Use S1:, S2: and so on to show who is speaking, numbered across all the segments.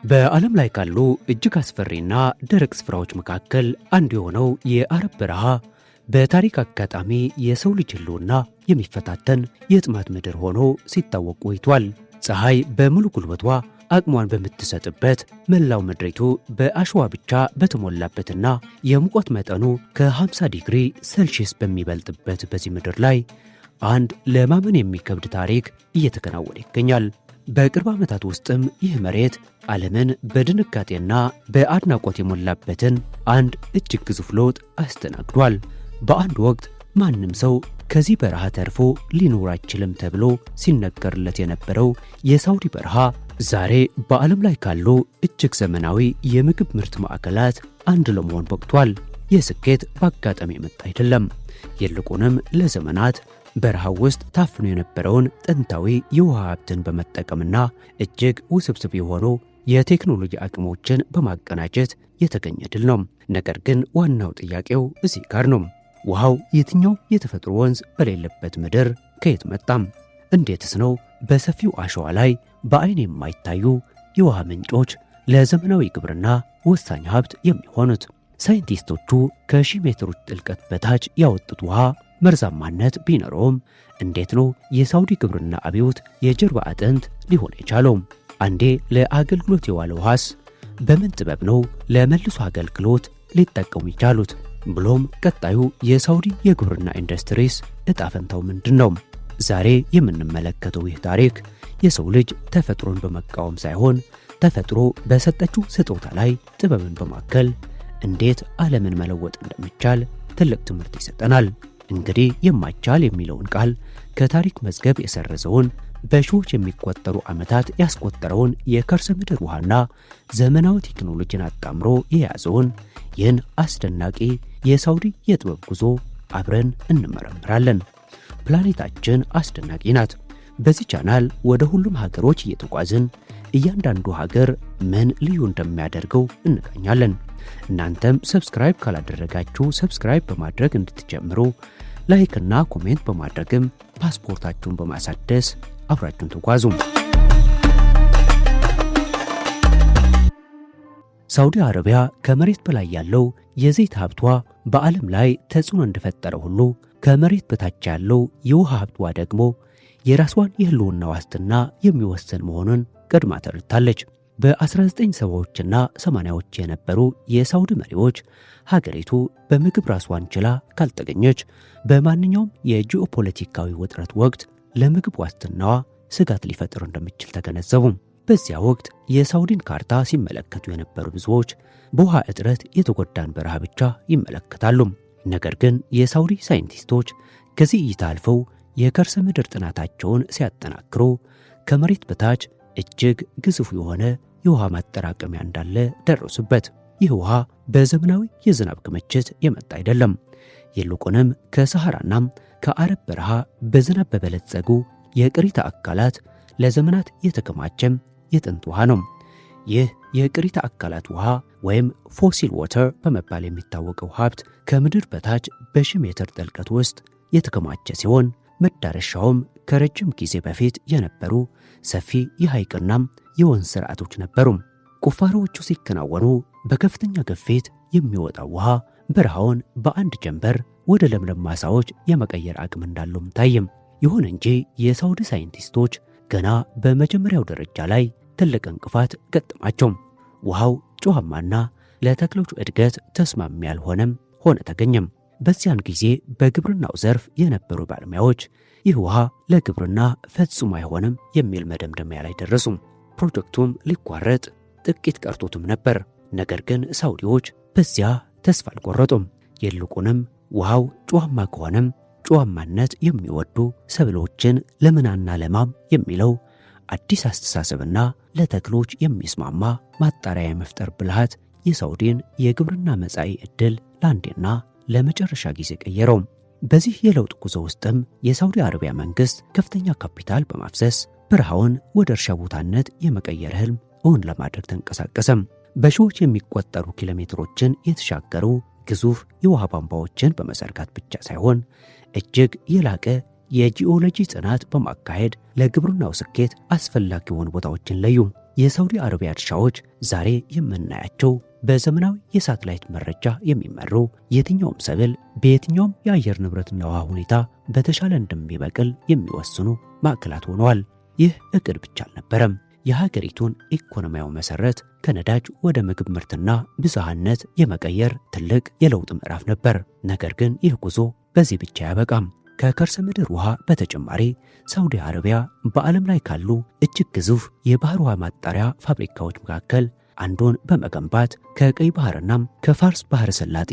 S1: በዓለም ላይ ካሉ እጅግ አስፈሪና ደረቅ ስፍራዎች መካከል አንዱ የሆነው የአረብ በረሃ በታሪክ አጋጣሚ የሰው ልጅ ሕልውና የሚፈታተን የጥማት ምድር ሆኖ ሲታወቅ ቆይቷል። ፀሐይ በሙሉ ጉልበቷ አቅሟን በምትሰጥበት፣ መላው ምድሪቱ በአሸዋ ብቻ በተሞላበትና የሙቀት መጠኑ ከ50 ዲግሪ ሴልሺየስ በሚበልጥበት በዚህ ምድር ላይ አንድ ለማመን የሚከብድ ታሪክ እየተከናወነ ይገኛል። በቅርብ ዓመታት ውስጥም ይህ መሬት ዓለምን በድንጋጤና በአድናቆት የሞላበትን አንድ እጅግ ግዙፍ ለውጥ አስተናግዷል። በአንድ ወቅት ማንም ሰው ከዚህ በረሃ ተርፎ ሊኖር አይችልም ተብሎ ሲነገርለት የነበረው የሳውዲ በረሃ ዛሬ በዓለም ላይ ካሉ እጅግ ዘመናዊ የምግብ ምርት ማዕከላት አንድ ለመሆን በቅቷል። ይህ ስኬት በአጋጣሚ የመጣ አይደለም። ይልቁንም ለዘመናት በረሃው ውስጥ ታፍኖ የነበረውን ጥንታዊ የውሃ ሀብትን በመጠቀምና እጅግ ውስብስብ የሆኑ የቴክኖሎጂ አቅሞችን በማቀናጀት የተገኘ ድል ነው። ነገር ግን ዋናው ጥያቄው እዚህ ጋር ነው። ውሃው የትኛው የተፈጥሮ ወንዝ በሌለበት ምድር ከየት መጣም? እንዴትስ ነው በሰፊው አሸዋ ላይ በአይን የማይታዩ የውሃ ምንጮች ለዘመናዊ ግብርና ወሳኝ ሀብት የሚሆኑት? ሳይንቲስቶቹ ከ1000 ሜትሮች ጥልቀት በታች ያወጡት ውሃ መርዛማነት ቢኖረውም እንዴት ነው የሳውዲ ግብርና አብዮት የጀርባ አጥንት ሊሆን የቻለው? አንዴ ለአገልግሎት የዋለ ውሃስ በምን ጥበብ ነው ለመልሶ አገልግሎት ሊጠቀሙ ይቻሉት? ብሎም ቀጣዩ የሳውዲ የግብርና ኢንዱስትሪስ እጣ ፈንታው ምንድን ነው? ዛሬ የምንመለከተው ይህ ታሪክ የሰው ልጅ ተፈጥሮን በመቃወም ሳይሆን ተፈጥሮ በሰጠችው ስጦታ ላይ ጥበብን በማከል እንዴት ዓለምን መለወጥ እንደሚቻል ትልቅ ትምህርት ይሰጠናል። እንግዲህ የማይቻል የሚለውን ቃል ከታሪክ መዝገብ የሰረዘውን በሺዎች የሚቆጠሩ ዓመታት ያስቆጠረውን የከርሰ ምድር ውሃና ዘመናዊ ቴክኖሎጂን አጣምሮ የያዘውን ይህን አስደናቂ የሳውዲ የጥበብ ጉዞ አብረን እንመረምራለን። ፕላኔታችን አስደናቂ ናት። በዚህ ቻናል ወደ ሁሉም ሀገሮች እየተጓዝን እያንዳንዱ ሀገር ምን ልዩ እንደሚያደርገው እንቃኛለን። እናንተም ሰብስክራይብ ካላደረጋችሁ ሰብስክራይብ በማድረግ እንድትጀምሩ፣ ላይክ እና ኮሜንት በማድረግም ፓስፖርታችሁን በማሳደስ አብራችሁን ተጓዙ። ሳውዲ አረቢያ ከመሬት በላይ ያለው የዘይት ሀብቷ በዓለም ላይ ተጽዕኖ እንደፈጠረ ሁሉ ከመሬት በታች ያለው የውሃ ሀብቷ ደግሞ የራስዋን የህልውና ዋስትና የሚወሰን መሆኑን ቀድማ ተረድታለች። በ1970ዎችና 80ዎች የነበሩ የሳውዲ መሪዎች ሀገሪቱ በምግብ ራስዋን ችላ ካልተገኘች በማንኛውም የጂኦፖለቲካዊ ውጥረት ወቅት ለምግብ ዋስትናዋ ስጋት ሊፈጥር እንደሚችል ተገነዘቡ። በዚያ ወቅት የሳውዲን ካርታ ሲመለከቱ የነበሩ ብዙዎች በውሃ እጥረት የተጎዳን በረሃ ብቻ ይመለከታሉ። ነገር ግን የሳውዲ ሳይንቲስቶች ከዚህ እይታ አልፈው የከርሰ ምድር ጥናታቸውን ሲያጠናክሩ ከመሬት በታች እጅግ ግዙፍ የሆነ የውሃ ማጠራቀሚያ እንዳለ ደረሱበት። ይህ ውሃ በዘመናዊ የዝናብ ክምችት የመጣ አይደለም። ይልቁንም ከሰሐራና ከአረብ በረሃ በዝናብ በበለጸጉ የቅሪተ አካላት ለዘመናት የተከማቸም የጥንት ውሃ ነው። ይህ የቅሪተ አካላት ውሃ ወይም ፎሲል ዋተር በመባል የሚታወቀው ሀብት ከምድር በታች በ1000 ሜትር ጥልቀት ውስጥ የተከማቸ ሲሆን መዳረሻውም ከረጅም ጊዜ በፊት የነበሩ ሰፊ የሐይቅና የወንዝ ስርዓቶች ነበሩ። ቁፋሮዎቹ ሲከናወኑ በከፍተኛ ግፊት የሚወጣው ውሃ በረሃውን በአንድ ጀንበር ወደ ለምለም ማሳዎች የመቀየር አቅም እንዳለውም ታየም። ይሁን እንጂ የሳውዲ ሳይንቲስቶች ገና በመጀመሪያው ደረጃ ላይ ትልቅ እንቅፋት ገጠማቸው። ውሃው ጨዋማና ለተክሎቹ እድገት ተስማሚ ያልሆነም ሆነ ተገኘም። በዚያን ጊዜ በግብርናው ዘርፍ የነበሩ ባለሙያዎች ይህ ውሃ ለግብርና ፈጽሞ አይሆንም የሚል መደምደሚያ ላይ ደረሱ። ፕሮጀክቱም ሊቋረጥ ጥቂት ቀርቶትም ነበር። ነገር ግን ሳውዲዎች በዚያ ተስፋ አልቆረጡም። ይልቁንም ውሃው ጨዋማ ከሆነም ጨዋማነት የሚወዱ ሰብሎችን ለምናና ለማም የሚለው አዲስ አስተሳሰብና ለተክሎች የሚስማማ ማጣሪያ የመፍጠር ብልሃት የሳውዲን የግብርና መጻኢ ዕድል ለአንዴና ለመጨረሻ ጊዜ ቀየረው። በዚህ የለውጥ ጉዞ ውስጥም የሳውዲ አረቢያ መንግስት ከፍተኛ ካፒታል በማፍሰስ በረሃውን ወደ እርሻ ቦታነት የመቀየር ህልም እውን ለማድረግ ተንቀሳቀሰም። በሺዎች የሚቆጠሩ ኪሎሜትሮችን የተሻገሩ ግዙፍ የውሃ ቧንቧዎችን በመዘርጋት ብቻ ሳይሆን እጅግ የላቀ የጂኦሎጂ ጥናት በማካሄድ ለግብርናው ስኬት አስፈላጊ የሆኑ ቦታዎችን ለዩ። የሳውዲ አረቢያ እርሻዎች ዛሬ የምናያቸው በዘመናዊ የሳተላይት መረጃ የሚመሩ የትኛውም ሰብል በየትኛውም የአየር ንብረትና ውሃ ሁኔታ በተሻለ እንደሚበቅል የሚወስኑ ማዕከላት ሆነዋል። ይህ እቅድ ብቻ አልነበረም። የሀገሪቱን ኢኮኖሚያዊ መሰረት ከነዳጅ ወደ ምግብ ምርትና ብዝሃነት የመቀየር ትልቅ የለውጥ ምዕራፍ ነበር። ነገር ግን ይህ ጉዞ በዚህ ብቻ አያበቃም። ከከርሰ ምድር ውሃ በተጨማሪ ሳውዲ አረቢያ በዓለም ላይ ካሉ እጅግ ግዙፍ የባህር ውሃ ማጣሪያ ፋብሪካዎች መካከል አንዱን በመገንባት ከቀይ ባህርና ከፋርስ ባህረ ሰላጤ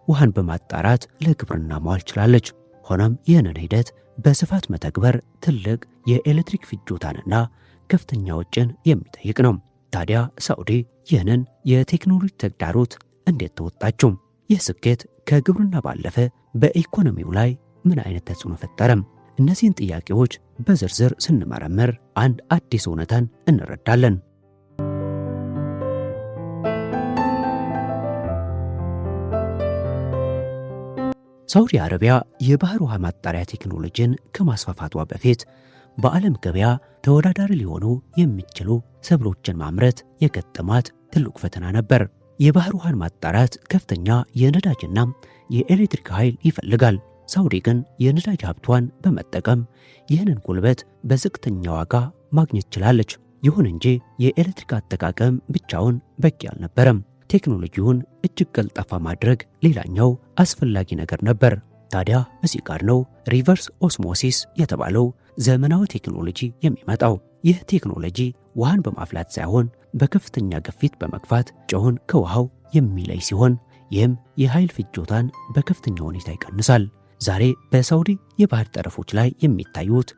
S1: ውሃን በማጣራት ለግብርና ማዋል ችላለች። ሆኖም ይህንን ሂደት በስፋት መተግበር ትልቅ የኤሌክትሪክ ፍጆታንና ከፍተኛ ወጪን የሚጠይቅ ነው። ታዲያ ሳዑዲ ይህንን የቴክኖሎጂ ተግዳሮት እንዴት ተወጣችው? ይህ ስኬት ከግብርና ባለፈ በኢኮኖሚው ላይ ምን አይነት ተጽዕኖ ፈጠረም? እነዚህን ጥያቄዎች በዝርዝር ስንመረምር አንድ አዲስ እውነታን እንረዳለን። ሳዑዲ አረቢያ የባህር ውሃ ማጣሪያ ቴክኖሎጂን ከማስፋፋቷ በፊት በዓለም ገበያ ተወዳዳሪ ሊሆኑ የሚችሉ ሰብሎችን ማምረት የገጠማት ትልቅ ፈተና ነበር። የባህር ውሃን ማጣራት ከፍተኛ የነዳጅና የኤሌክትሪክ ኃይል ይፈልጋል። ሳዑዲ ግን የነዳጅ ሀብቷን በመጠቀም ይህንን ጉልበት በዝቅተኛ ዋጋ ማግኘት ችላለች። ይሁን እንጂ የኤሌክትሪክ አጠቃቀም ብቻውን በቂ አልነበረም። ቴክኖሎጂውን እጅግ ቀልጣፋ ማድረግ ሌላኛው አስፈላጊ ነገር ነበር። ታዲያ እዚህ ጋር ነው ሪቨርስ ኦስሞሲስ የተባለው ዘመናዊ ቴክኖሎጂ የሚመጣው። ይህ ቴክኖሎጂ ውሃን በማፍላት ሳይሆን በከፍተኛ ግፊት በመግፋት ጨውን ከውሃው የሚለይ ሲሆን ይህም የኃይል ፍጆታን በከፍተኛ ሁኔታ ይቀንሳል። ዛሬ በሳዑዲ የባህር ጠረፎች ላይ የሚታዩት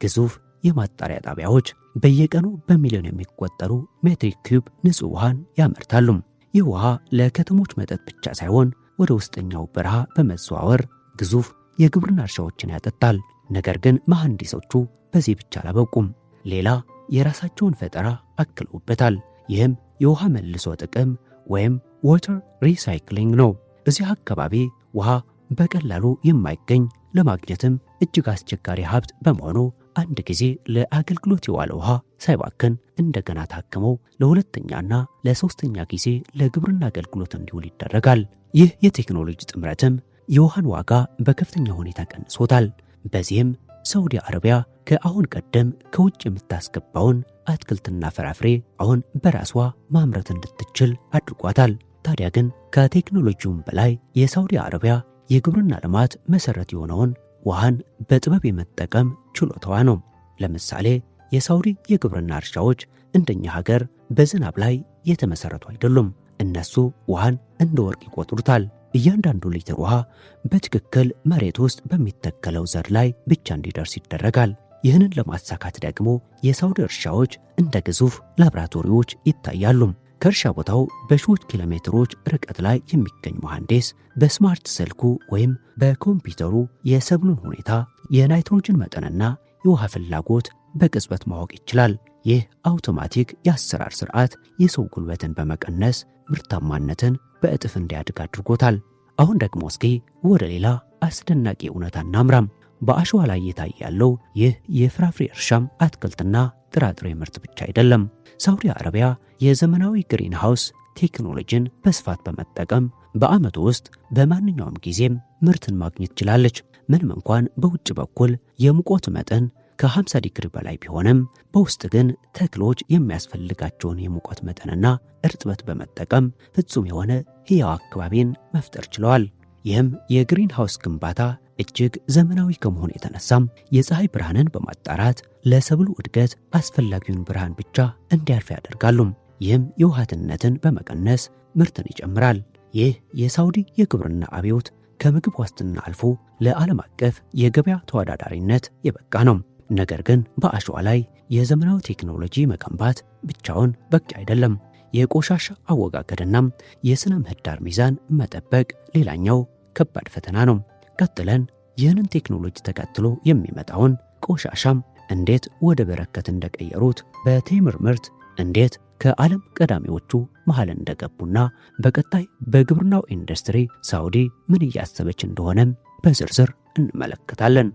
S1: ግዙፍ የማጣሪያ ጣቢያዎች በየቀኑ በሚሊዮን የሚቆጠሩ ሜትሪክ ኪዩብ ንጹህ ውሃን ያመርታሉ። ይህ ውሃ ለከተሞች መጠጥ ብቻ ሳይሆን ወደ ውስጠኛው በረሃ በመዘዋወር ግዙፍ የግብርና እርሻዎችን ያጠጣል። ነገር ግን መሐንዲሶቹ በዚህ ብቻ አላበቁም። ሌላ የራሳቸውን ፈጠራ አክለውበታል። ይህም የውሃ መልሶ ጥቅም ወይም ዋተር ሪሳይክሊንግ ነው። እዚህ አካባቢ ውሃ በቀላሉ የማይገኝ ለማግኘትም እጅግ አስቸጋሪ ሀብት በመሆኑ አንድ ጊዜ ለአገልግሎት የዋለ ውሃ ሳይባክን እንደገና ታክመው ለሁለተኛና ለሶስተኛ ጊዜ ለግብርና አገልግሎት እንዲውል ይደረጋል። ይህ የቴክኖሎጂ ጥምረትም የውሃን ዋጋ በከፍተኛ ሁኔታ ቀንሶታል። በዚህም ሳዑዲ አረቢያ ከአሁን ቀደም ከውጭ የምታስገባውን አትክልትና ፍራፍሬ አሁን በራሷ ማምረት እንድትችል አድርጓታል። ታዲያ ግን ከቴክኖሎጂውም በላይ የሳዑዲ አረቢያ የግብርና ልማት መሰረት የሆነውን ውሃን በጥበብ የመጠቀም ችሎታዋ ነው። ለምሳሌ የሳዑዲ የግብርና እርሻዎች እንደኛ ሀገር በዝናብ ላይ የተመሰረቱ አይደሉም። እነሱ ውሃን እንደ ወርቅ ይቆጥሩታል። እያንዳንዱ ሊትር ውሃ በትክክል መሬት ውስጥ በሚተከለው ዘር ላይ ብቻ እንዲደርስ ይደረጋል። ይህንን ለማሳካት ደግሞ የሳዑዲ እርሻዎች እንደ ግዙፍ ላቦራቶሪዎች ይታያሉ። ከእርሻ ቦታው በሺዎች ኪሎ ሜትሮች ርቀት ላይ የሚገኝ መሐንዲስ በስማርት ስልኩ ወይም በኮምፒውተሩ የሰብሉን ሁኔታ፣ የናይትሮጅን መጠንና የውሃ ፍላጎት በቅጽበት ማወቅ ይችላል። ይህ አውቶማቲክ የአሰራር ስርዓት የሰው ጉልበትን በመቀነስ ምርታማነትን በእጥፍ እንዲያድግ አድርጎታል። አሁን ደግሞ እስኪ ወደ ሌላ አስደናቂ እውነታ እናምራም። በአሸዋ ላይ እየታየ ያለው ይህ የፍራፍሬ እርሻም አትክልትና ጥራጥሬ ምርት ብቻ አይደለም። ሳዑዲ አረቢያ የዘመናዊ ግሪን ሃውስ ቴክኖሎጂን በስፋት በመጠቀም በዓመቱ ውስጥ በማንኛውም ጊዜም ምርትን ማግኘት ችላለች። ምንም እንኳን በውጭ በኩል የሙቀት መጠን ከ50 ዲግሪ በላይ ቢሆንም በውስጥ ግን ተክሎች የሚያስፈልጋቸውን የሙቀት መጠንና እርጥበት በመጠቀም ፍጹም የሆነ ሕያው አካባቢን መፍጠር ችለዋል። ይህም የግሪን ሃውስ ግንባታ እጅግ ዘመናዊ ከመሆኑ የተነሳም የፀሐይ ብርሃንን በማጣራት ለሰብሉ እድገት አስፈላጊውን ብርሃን ብቻ እንዲያልፍ ያደርጋሉ። ይህም የውሃትነትን በመቀነስ ምርትን ይጨምራል። ይህ የሳዑዲ የግብርና አብዮት ከምግብ ዋስትና አልፎ ለዓለም አቀፍ የገበያ ተወዳዳሪነት የበቃ ነው። ነገር ግን በአሸዋ ላይ የዘመናዊ ቴክኖሎጂ መገንባት ብቻውን በቂ አይደለም። የቆሻሻ አወጋገድና የሥነ ምህዳር ሚዛን መጠበቅ ሌላኛው ከባድ ፈተና ነው። ቀጥለን ይህንን ቴክኖሎጂ ተከትሎ የሚመጣውን ቆሻሻም እንዴት ወደ በረከት እንደቀየሩት፣ በቴምር ምርት እንዴት ከዓለም ቀዳሚዎቹ መሃል እንደገቡና በቀጣይ በግብርናው ኢንዱስትሪ ሳዑዲ ምን እያሰበች እንደሆነም በዝርዝር እንመለከታለን።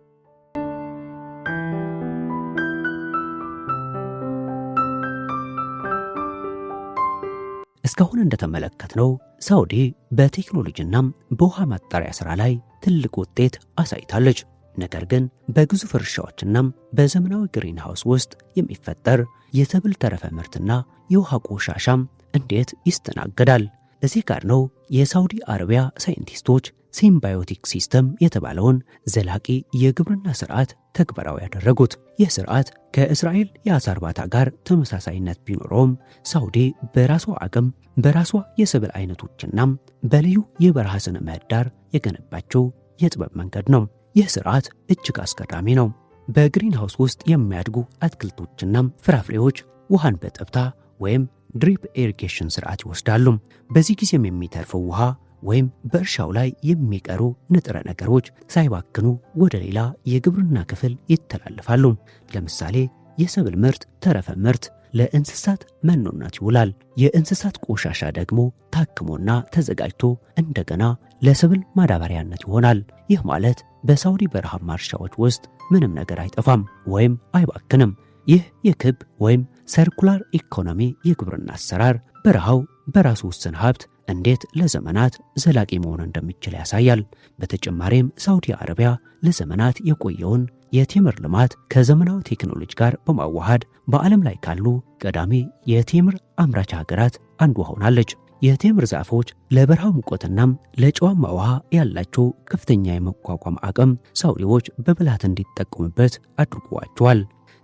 S1: እስካሁን እንደተመለከትነው ሳውዲ በቴክኖሎጂና በውሃ ማጣሪያ ሥራ ላይ ትልቅ ውጤት አሳይታለች። ነገር ግን በግዙፍ እርሻዎችና በዘመናዊ ግሪንሃውስ ውስጥ የሚፈጠር የሰብል ተረፈ ምርትና የውሃ ቆሻሻም እንዴት ይስተናገዳል? እዚህ ጋር ነው የሳውዲ አረቢያ ሳይንቲስቶች ሲምባዮቲክ ሲስተም የተባለውን ዘላቂ የግብርና ስርዓት ተግባራዊ ያደረጉት። ይህ ስርዓት ከእስራኤል የአሳ እርባታ ጋር ተመሳሳይነት ቢኖረውም ሳውዲ በራሷ አቅም በራሷ የሰብል አይነቶችና በልዩ የበረሃ ስነ ምህዳር የገነባቸው የጥበብ መንገድ ነው። ይህ ስርዓት እጅግ አስገራሚ ነው። በግሪንሃውስ ውስጥ የሚያድጉ አትክልቶችና ፍራፍሬዎች ውሃን በጠብታ ወይም ድሪፕ ኢሪጌሽን ስርዓት ይወስዳሉ። በዚህ ጊዜም የሚተርፈው ውሃ ወይም በእርሻው ላይ የሚቀሩ ንጥረ ነገሮች ሳይባክኑ ወደ ሌላ የግብርና ክፍል ይተላለፋሉ። ለምሳሌ የሰብል ምርት ተረፈ ምርት ለእንስሳት መኖነት ይውላል። የእንስሳት ቆሻሻ ደግሞ ታክሞና ተዘጋጅቶ እንደገና ለሰብል ማዳበሪያነት ይሆናል። ይህ ማለት በሳውዲ በረሃማ እርሻዎች ውስጥ ምንም ነገር አይጠፋም ወይም አይባክንም። ይህ የክብ ወይም ሰርኩላር ኢኮኖሚ የግብርና አሰራር በረሃው በራሱ ውስን ሀብት እንዴት ለዘመናት ዘላቂ መሆን እንደሚችል ያሳያል። በተጨማሪም ሳውዲ አረቢያ ለዘመናት የቆየውን የቴምር ልማት ከዘመናዊ ቴክኖሎጂ ጋር በማዋሃድ በዓለም ላይ ካሉ ቀዳሚ የቴምር አምራች ሀገራት አንዷ ሆናለች። የቴምር ዛፎች ለበረሃው ሙቀትናም ለጨዋማ ውሃ ያላቸው ከፍተኛ የመቋቋም አቅም ሳውዲዎች በብልሃት እንዲጠቀሙበት አድርጓቸዋል።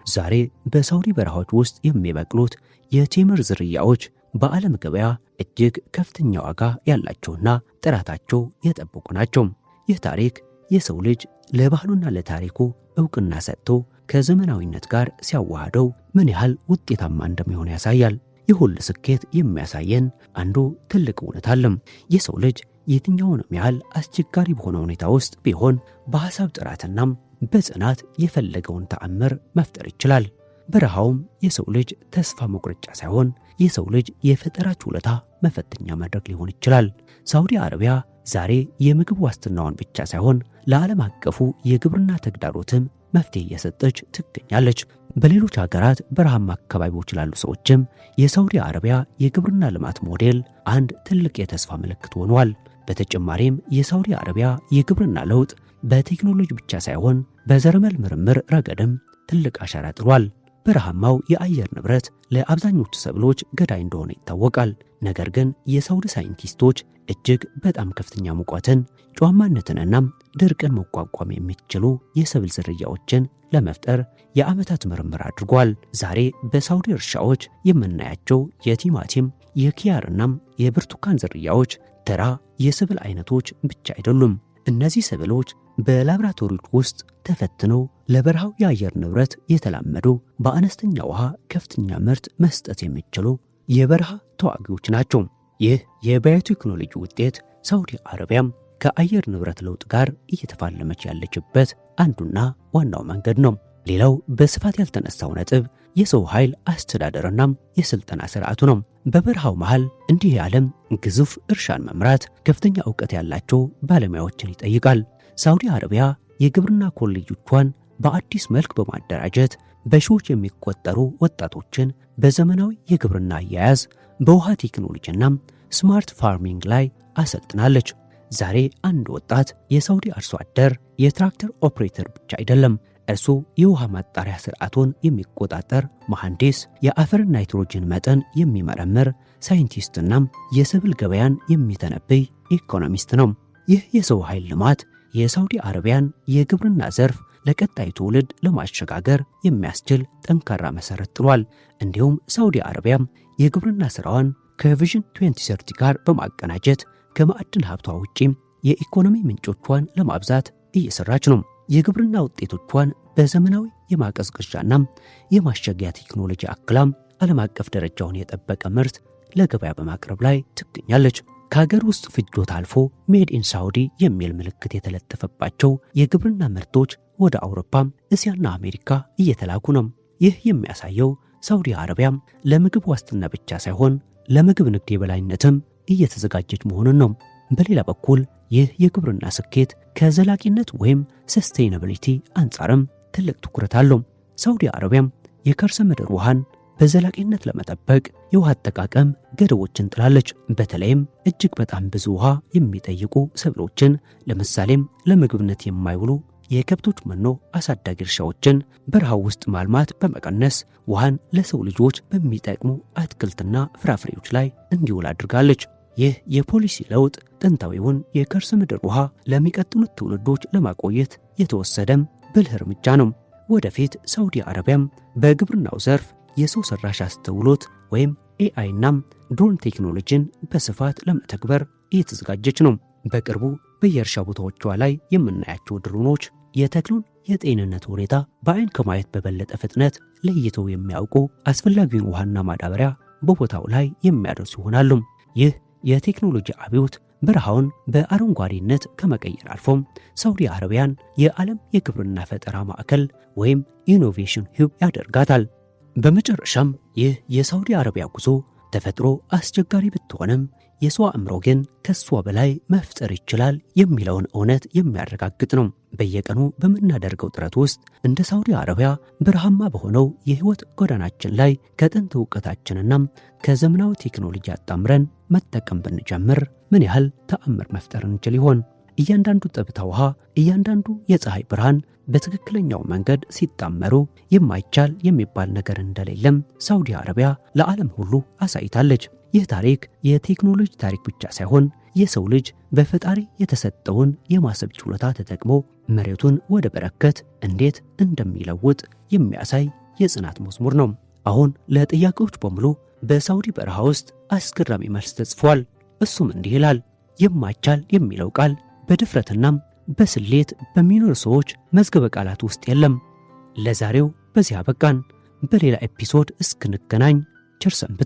S1: ዛሬ በሳውዲ በረሃዎች ውስጥ የሚበቅሉት የቴምር ዝርያዎች በዓለም ገበያ እጅግ ከፍተኛ ዋጋ ያላቸውና ጥራታቸው የጠበቁ ናቸው። ይህ ታሪክ የሰው ልጅ ለባህሉና ለታሪኩ ዕውቅና ሰጥቶ ከዘመናዊነት ጋር ሲያዋሃደው ምን ያህል ውጤታማ እንደሚሆን ያሳያል። ይህ ሁሉ ስኬት የሚያሳየን አንዱ ትልቅ እውነት አለ። የሰው ልጅ የትኛውንም ያህል አስቸጋሪ በሆነ ሁኔታ ውስጥ ቢሆን በሐሳብ ጥራትና በጽናት የፈለገውን ተአምር መፍጠር ይችላል። በረሃውም የሰው ልጅ ተስፋ መቁረጫ ሳይሆን የሰው ልጅ የፈጠራ ችሎታ መፈተኛ መድረክ ሊሆን ይችላል። ሳውዲ አረቢያ ዛሬ የምግብ ዋስትናዋን ብቻ ሳይሆን ለዓለም አቀፉ የግብርና ተግዳሮትም መፍትሄ እየሰጠች ትገኛለች። በሌሎች ሀገራት በረሃማ አካባቢዎች ላሉ ሰዎችም የሳውዲ አረቢያ የግብርና ልማት ሞዴል አንድ ትልቅ የተስፋ ምልክት ሆኗል። በተጨማሪም የሳውዲ አረቢያ የግብርና ለውጥ በቴክኖሎጂ ብቻ ሳይሆን በዘረመል ምርምር ረገድም ትልቅ አሻራ ጥሏል። በረሃማው የአየር ንብረት ለአብዛኞቹ ሰብሎች ገዳይ እንደሆነ ይታወቃል። ነገር ግን የሳውዲ ሳይንቲስቶች እጅግ በጣም ከፍተኛ ሙቀትን፣ ጨዋማነትንና ድርቅን መቋቋም የሚችሉ የሰብል ዝርያዎችን ለመፍጠር የዓመታት ምርምር አድርጓል። ዛሬ በሳውዲ እርሻዎች የምናያቸው የቲማቲም፣ የኪያርና የብርቱካን ዝርያዎች ተራ የሰብል አይነቶች ብቻ አይደሉም። እነዚህ ሰብሎች በላብራቶሪዎች ውስጥ ተፈትነው ለበረሃው የአየር ንብረት የተላመዱ በአነስተኛ ውሃ ከፍተኛ ምርት መስጠት የሚችሉ የበረሃ ተዋጊዎች ናቸው። ይህ የባዮቴክኖሎጂ ውጤት ሳውዲ አረቢያም ከአየር ንብረት ለውጥ ጋር እየተፋለመች ያለችበት አንዱና ዋናው መንገድ ነው። ሌላው በስፋት ያልተነሳው ነጥብ የሰው ኃይል አስተዳደርና የስልጠና ስርዓቱ ነው። በበረሃው መሃል እንዲህ ያለም ግዙፍ እርሻን መምራት ከፍተኛ ዕውቀት ያላቸው ባለሙያዎችን ይጠይቃል። ሳውዲ አረቢያ የግብርና ኮሌጆቿን በአዲስ መልክ በማደራጀት በሺዎች የሚቆጠሩ ወጣቶችን በዘመናዊ የግብርና አያያዝ፣ በውሃ ቴክኖሎጂና ስማርት ፋርሚንግ ላይ አሰልጥናለች። ዛሬ አንድ ወጣት የሳውዲ አርሶ አደር የትራክተር ኦፕሬተር ብቻ አይደለም። እርሱ የውሃ ማጣሪያ ስርዓቱን የሚቆጣጠር መሐንዲስ፣ የአፈር ናይትሮጅን መጠን የሚመረምር ሳይንቲስትና የሰብል ገበያን የሚተነብይ ኢኮኖሚስት ነው። ይህ የሰው ኃይል ልማት የሳውዲ አረቢያን የግብርና ዘርፍ ለቀጣይ ትውልድ ለማሸጋገር የሚያስችል ጠንካራ መሰረት ጥሏል። እንዲሁም ሳውዲ አረቢያ የግብርና ስራዋን ከቪዥን 2030 ጋር በማቀናጀት ከማዕድን ሀብቷ ውጪ የኢኮኖሚ ምንጮቿን ለማብዛት እየሰራች ነው። የግብርና ውጤቶቿን በዘመናዊ የማቀዝቀዣና የማሸጊያ ቴክኖሎጂ አክላም ዓለም አቀፍ ደረጃውን የጠበቀ ምርት ለገበያ በማቅረብ ላይ ትገኛለች። ከሀገር ውስጥ ፍጆታ አልፎ ሜድ ኢን ሳውዲ የሚል ምልክት የተለጠፈባቸው የግብርና ምርቶች ወደ አውሮፓ፣ እስያና አሜሪካ እየተላኩ ነው። ይህ የሚያሳየው ሳውዲ አረቢያም ለምግብ ዋስትና ብቻ ሳይሆን ለምግብ ንግድ የበላይነትም እየተዘጋጀች መሆኑን ነው። በሌላ በኩል ይህ የግብርና ስኬት ከዘላቂነት ወይም ሰስቴይናቢሊቲ አንጻርም ትልቅ ትኩረት አለው። ሳውዲ አረቢያም የከርሰ ምድር ውሃን በዘላቂነት ለመጠበቅ የውሃ አጠቃቀም ገደቦችን ጥላለች። በተለይም እጅግ በጣም ብዙ ውሃ የሚጠይቁ ሰብሎችን ለምሳሌም ለምግብነት የማይውሉ የከብቶች መኖ አሳዳጊ እርሻዎችን በረሃው ውስጥ ማልማት በመቀነስ ውሃን ለሰው ልጆች በሚጠቅሙ አትክልትና ፍራፍሬዎች ላይ እንዲውል አድርጋለች። ይህ የፖሊሲ ለውጥ ጥንታዊውን የከርሰ ምድር ውሃ ለሚቀጥሉት ትውልዶች ለማቆየት የተወሰደም ብልህ እርምጃ ነው። ወደፊት ሳውዲ አረቢያም በግብርናው ዘርፍ የሰው ሰራሽ አስተውሎት ወይም ኤአይ እና ድሮን ቴክኖሎጂን በስፋት ለመተግበር እየተዘጋጀች ነው። በቅርቡ በየእርሻ ቦታዎቿ ላይ የምናያቸው ድሮኖች የተክሉን የጤንነት ሁኔታ በአይን ከማየት በበለጠ ፍጥነት ለይተው የሚያውቁ አስፈላጊውን ውሃና ማዳበሪያ በቦታው ላይ የሚያደርሱ ይሆናሉ። ይህ የቴክኖሎጂ አብዮት በረሃውን በአረንጓዴነት ከመቀየር አልፎም ሳውዲ አረቢያን የዓለም የግብርና ፈጠራ ማዕከል ወይም ኢኖቬሽን ህብ ያደርጋታል። በመጨረሻም ይህ የሳውዲ አረቢያ ጉዞ ተፈጥሮ አስቸጋሪ ብትሆንም የሰው አእምሮ ግን ከሷ በላይ መፍጠር ይችላል የሚለውን እውነት የሚያረጋግጥ ነው። በየቀኑ በምናደርገው ጥረት ውስጥ እንደ ሳውዲ አረቢያ በረሃማ በሆነው የህይወት ጎዳናችን ላይ ከጥንት ዕውቀታችንና ከዘመናዊ ቴክኖሎጂ አጣምረን መጠቀም ብንጀምር ምን ያህል ተአምር መፍጠር እንችል ይሆን? እያንዳንዱ ጠብታ ውሃ፣ እያንዳንዱ የፀሐይ ብርሃን በትክክለኛው መንገድ ሲጣመሩ የማይቻል የሚባል ነገር እንደሌለም ሳውዲ አረቢያ ለዓለም ሁሉ አሳይታለች። ይህ ታሪክ የቴክኖሎጂ ታሪክ ብቻ ሳይሆን የሰው ልጅ በፈጣሪ የተሰጠውን የማሰብ ችሎታ ተጠቅሞ መሬቱን ወደ በረከት እንዴት እንደሚለውጥ የሚያሳይ የጽናት መዝሙር ነው። አሁን ለጥያቄዎች በሙሉ በሳውዲ በረሃ ውስጥ አስገራሚ መልስ ተጽፏል። እሱም እንዲህ ይላል። የማይቻል የሚለው ቃል በድፍረትና በስሌት በሚኖር ሰዎች መዝገበ ቃላት ውስጥ የለም። ለዛሬው በዚህ አበቃን። በሌላ ኤፒሶድ እስክንገናኝ ቸር ሰንብቱ።